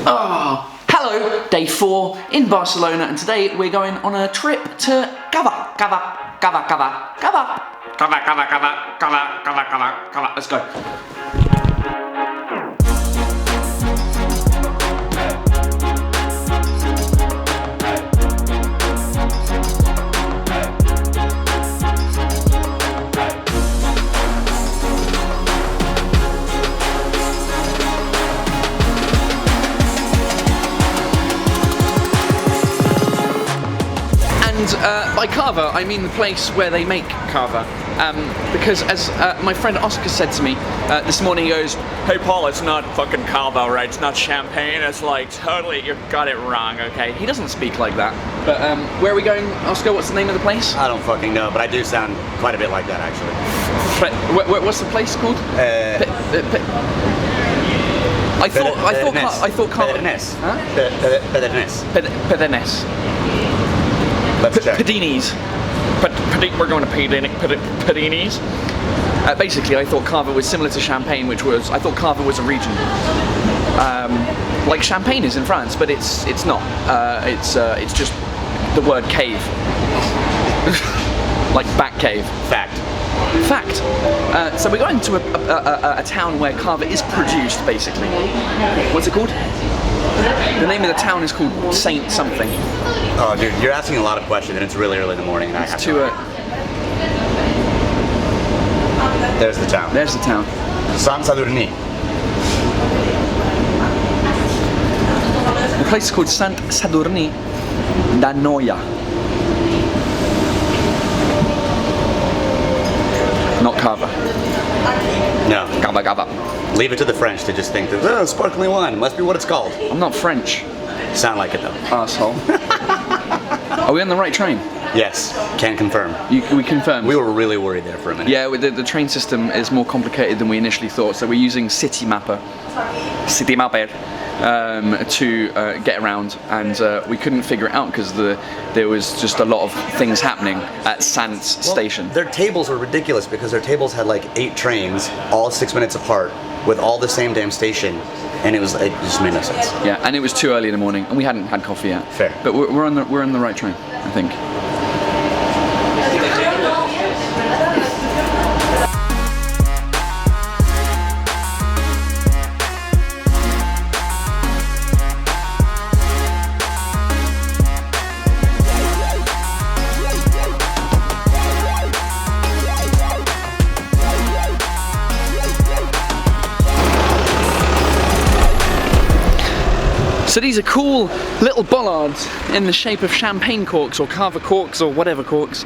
Hello, day 4 in Barcelona, and today we're going on a trip to Cava. Let's go. By Cava, I mean the place where they make Cava. Because as my friend Oscar said to me this morning, he goes, "Hey Paul, it's not fucking Cava, right? It's not champagne, it's like totally, you got it wrong, okay?" He doesn't speak like that. But where are we going, Oscar? What's the name of the place? I don't fucking know, but I do sound quite a bit like that, actually. What's the place called? I thought Pedernés. Huh? Pedernés. Pedernés. Let's check. Pedinis. We're going to Pedinis. Basically, I thought Cava was similar to Champagne, I thought Cava was a region. Like Champagne is in France, but it's not. It's just the word cave. Like back cave. Fact. So we're going to a town where Cava is produced, basically. What's it called? The name of the town is called Saint something. Oh, dude, you're asking a lot of questions, and it's really early in the morning. And There's the town. There's the town. Sant Sadurní. The place is called Sant Sadurní d'Anoia. Not Cava. No. Cava. Leave it to the French to just think that, oh, sparkling wine must be what it's called. I'm not French. Sound like it though. Asshole. Are we on the right train? Yes, can confirm. We confirmed. We were really worried there for a minute. Yeah, the train system is more complicated than we initially thought, so we're using City Mapper to get around, and we couldn't figure it out because there was just a lot of things happening at Sant's station. Their tables were ridiculous because their tables had like 8 trains, all 6 minutes apart, with all the same damn station, and it just made no sense. Yeah, and it was too early in the morning, and we hadn't had coffee yet. Fair. But we're on the right train, I think. So these are cool little bollards in the shape of champagne corks or Cava corks or whatever corks.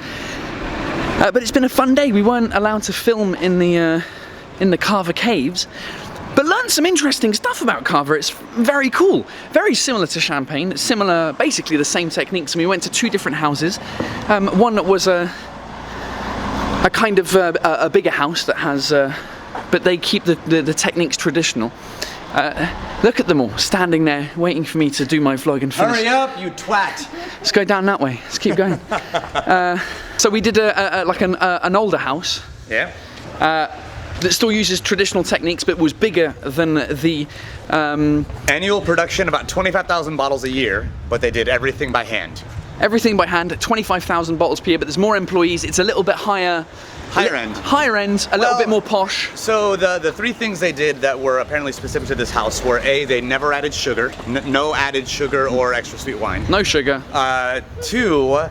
But it's been a fun day. We weren't allowed to film in the Cava caves, but learned some interesting stuff about Cava. It's very cool, very similar to Champagne. It's similar, basically the same techniques. And we went to 2 different houses. One that was a kind of a bigger house that has, but they keep the techniques traditional. Look at them all standing there waiting for me to do my vlog and finish. Hurry up, you twat! Let's go down that way. Let's keep going. So we did an older house. Yeah. That still uses traditional techniques, but was bigger than the. Annual production about 25,000 bottles a year, but they did everything by hand. Everything by hand, 25,000 bottles per year, but there's more employees. It's a little bit higher. Higher end, a little bit more posh. So the 3 things they did that were apparently specific to this house were A, they never added sugar, no added sugar or extra sweet wine. No sugar. 2,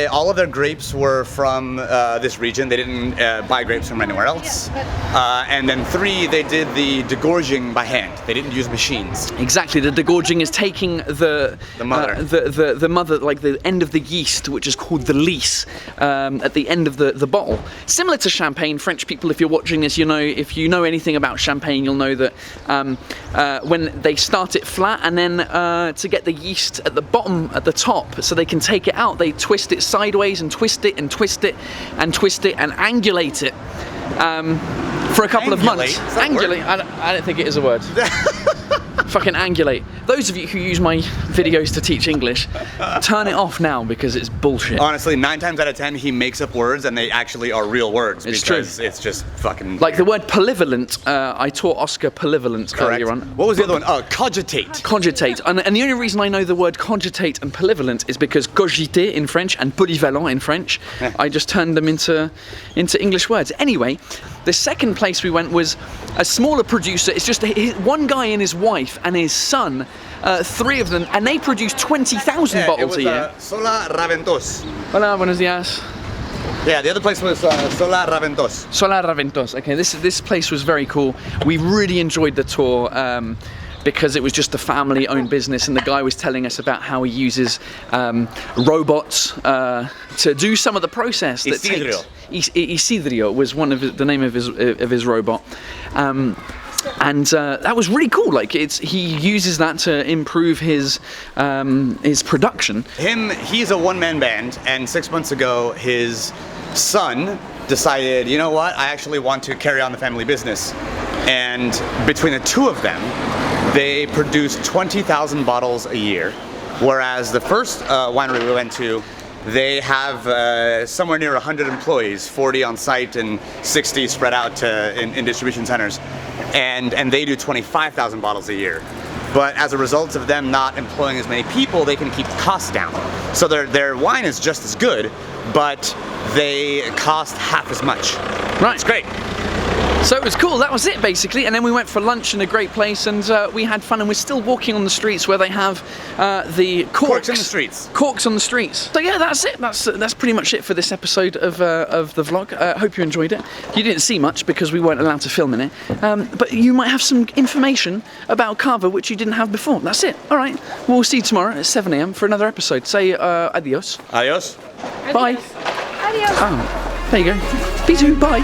all of their grapes were from this region. They didn't buy grapes from anywhere else. And then 3, they did the degorging by hand. They didn't use machines. Exactly. The degorging is taking the mother, like the end of the yeast, which is called the lees, at the end of the bottle. Similar to Champagne. French people, if you're watching this, if you know anything about Champagne, you'll know that when they start it flat, and then to get the yeast at the bottom, at the top, so they can take it out, they twist it sideways and twist it and twist it and twist it and angulate it for a couple of months. Angulate? I don't think it is a word. fucking angulate. Those of you who use my videos to teach English, turn it off now because it's bullshit. Honestly, 9 times out of 10, he makes up words and they actually are real words. It's because true. It's just fucking Like the word polyvalent, I taught Oscar polyvalent earlier on. What was the other one? Oh, cogitate. Cogitate. And the only reason I know the word cogitate and polyvalent is because cogiter in French and polyvalent in French, I just turned them into English words. Anyway, the second place we went was a smaller producer. It's just one guy and his wife and his son, 3 of them, and they produce 20,000 bottles a year. Sola Raventos. Hola, buenos días. Yeah, the other place was Sola Raventos. Solar Raventos. Okay, this place was very cool. We really enjoyed the tour because it was just a family-owned business, and the guy was telling us about how he uses robots to do some of the process. That Isidro. Isidro was one of the name of his robot. And that was really cool. Like he uses that to improve his production. He's a one-man band, and 6 months ago, his son decided, you know what, I actually want to carry on the family business. And between the 2 of them, they produce 20,000 bottles a year, whereas the first winery we went to, they have somewhere near 100 employees, 40 on site and 60 spread out in distribution centers, and they do 25,000 bottles a year. But as a result of them not employing as many people, they can keep costs down. So their wine is just as good, but they cost half as much. Right. It's great. So it was cool, that was it basically, and then we went for lunch in a great place, and we had fun, and we're still walking on the streets where they have the corks. Corks in the streets. Corks on the streets. So yeah, that's it. That's pretty much it for this episode of the vlog. Hope you enjoyed it. You didn't see much because we weren't allowed to film in it, but you might have some information about Cava which you didn't have before. That's it. All right, we'll see you tomorrow at 7 AM for another episode. Say adios. Adios. Bye. Adios. Oh, there you go. B2, bye.